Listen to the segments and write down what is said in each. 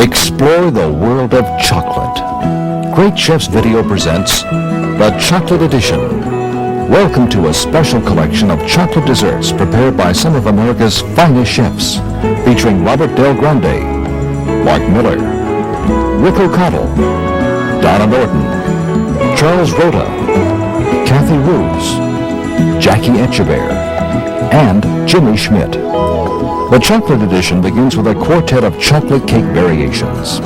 Explore the world of chocolate. Great Chefs Video presents the Chocolate Edition. Welcome to a special collection of chocolate desserts prepared by some of America's finest chefs, featuring Robert Del Grande, Mark Miller, Rick O'Connell, Donna Norton, Charles Rota, Kathy Roos, Jackie Etchebear, and Jimmy Schmidt. The Chocolate Edition begins with a quartet of chocolate cake variations.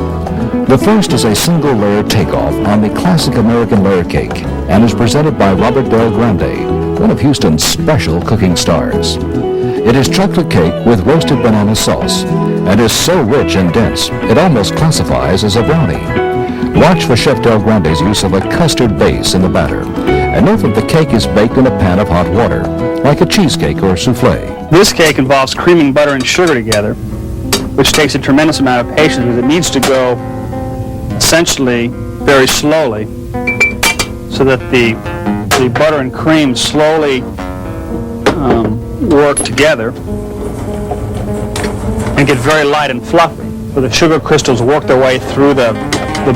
The first is a single-layer takeoff on the classic American layer cake and is presented by Robert Del Grande, one of Houston's special cooking stars. It is chocolate cake with roasted banana sauce and is so rich and dense it almost classifies as a brownie. Watch for Chef Del Grande's use of a custard base in the batter, and note that the cake is baked in a pan of hot water, like a cheesecake or souffle. This cake involves creaming butter and sugar together, which takes a tremendous amount of patience because it needs to go essentially very slowly so that the butter and cream slowly work together and get very light and fluffy. So the sugar crystals work their way through the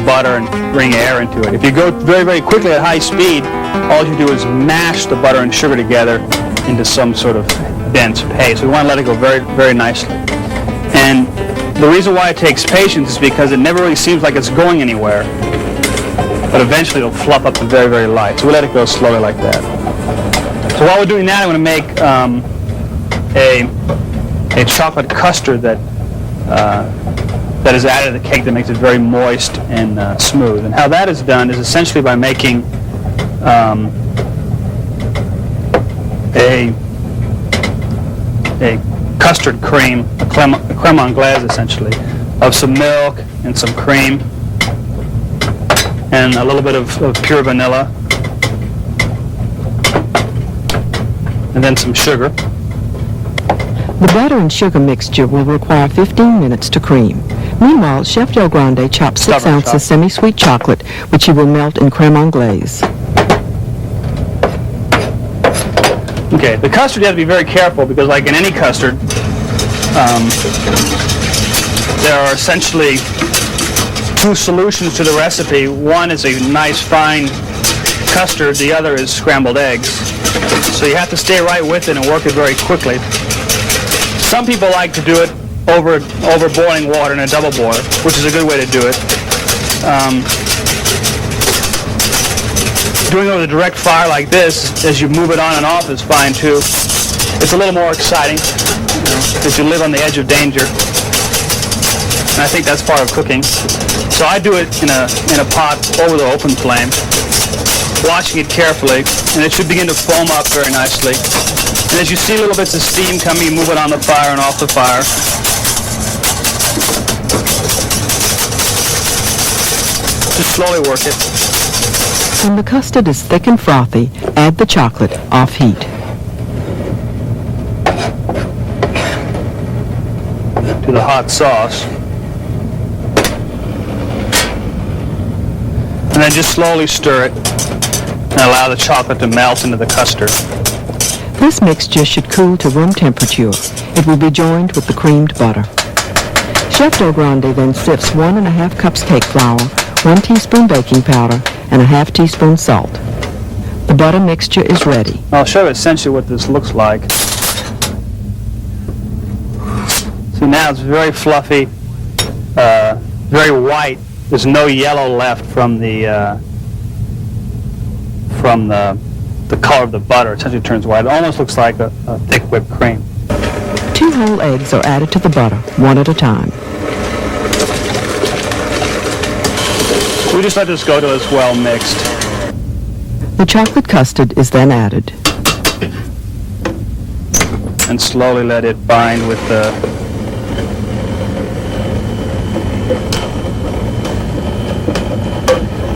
butter and bring air into it. If you go very, very quickly at high speed, all you do is mash the butter and sugar together into some sort of dense paste. We want to let it go very, very nicely. And the reason why it takes patience is because it never really seems like it's going anywhere, but eventually it'll fluff up to very, very light. So we let it go slowly like that. So while we're doing that, I'm going to make a chocolate custard that is added to the cake that makes it very moist and smooth. And how that is done is essentially by making a custard cream, a creme anglaise essentially, of some milk and some cream and a little bit of pure vanilla and then some sugar. The butter and sugar mixture will require 15 minutes to cream. Meanwhile, Chef Del Grande chops 6 ounces semi-sweet chocolate, which he will melt in creme anglaise. Okay, the custard you have to be very careful because, like in any custard, there are essentially 2 solutions to the recipe. One is a nice fine custard, the other is scrambled eggs. So you have to stay right with it and work it very quickly. Some people like to do it over boiling water in a double boiler, which is a good way to do it. Doing it with a direct fire like this, as you move it on and off, is fine too. It's a little more exciting, because you live on the edge of danger. And I think that's part of cooking. So I do it in a pot over the open flame, watching it carefully, and it should begin to foam up very nicely. And as you see little bits of steam coming, you move it on the fire and off the fire. Just slowly work it. When the custard is thick and frothy, add the chocolate off heat. To the hot sauce. And then just slowly stir it and allow the chocolate to melt into the custard. This mixture should cool to room temperature. It will be joined with the creamed butter. Chef Del Grande then sifts 1½ cups cake flour, 1 teaspoon baking powder, and a ½ teaspoon salt. The butter mixture is ready. I'll show you essentially what this looks like. So now it's very fluffy, very white. There's no yellow left from the color of the butter. It essentially turns white. It almost looks like a thick whipped cream. 2 whole eggs are added to the butter, one at a time. We just let this go till it's well mixed. The chocolate custard is then added. And slowly let it bind with the...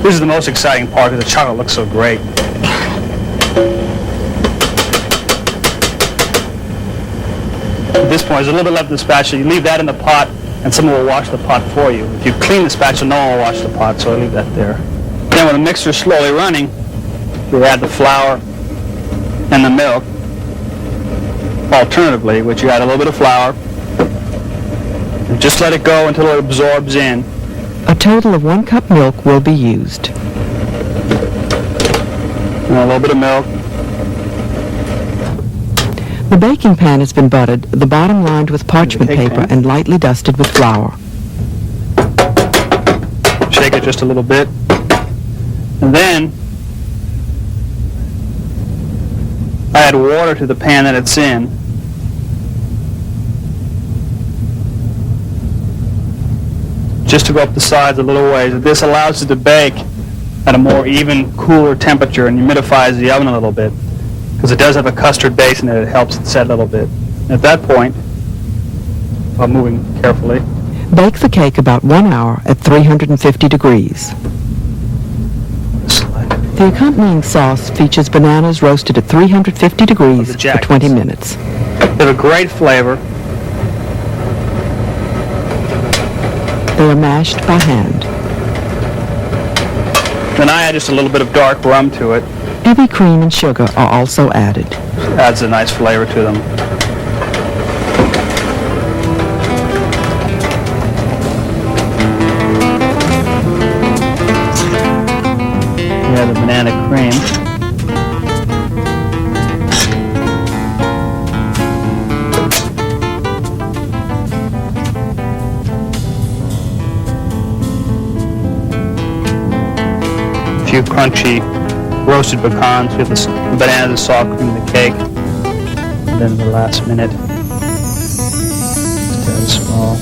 This is the most exciting part because the chocolate looks so great. At this point, there's a little bit left in the spatula. You leave that in the pot, and someone will wash the pot for you. If you clean the spatula, no one will wash the pot, so I leave that there. Then when the mixture is slowly running, we add the flour and the milk. Alternatively, which you add a little bit of flour and Just let it go until it absorbs in. A total of 1 cup milk will be used. And a little bit of milk. The baking pan has been buttered, the bottom lined with parchment cake paper pan. and lightly dusted with flour. Shake it just a little bit. And then I add water to the pan that it's in. Just to go up the sides a little ways. This allows it to bake at a more even, cooler temperature and humidifies the oven a little bit. Because it does have a custard base in it, it helps it set a little bit. At that point, while moving carefully, Bake the cake about 1 hour at 350 degrees. The accompanying sauce features bananas roasted at 350 degrees for jackets. 20 minutes. they have a great flavor. They are mashed by hand. Then I add just a little bit of dark rum to it. Heavy cream and sugar are also added. Adds a nice flavor to them. We have the banana cream. A few crunchy roasted pecans. We have the banana, the soft cream, the cake. And then the last minute, just add a small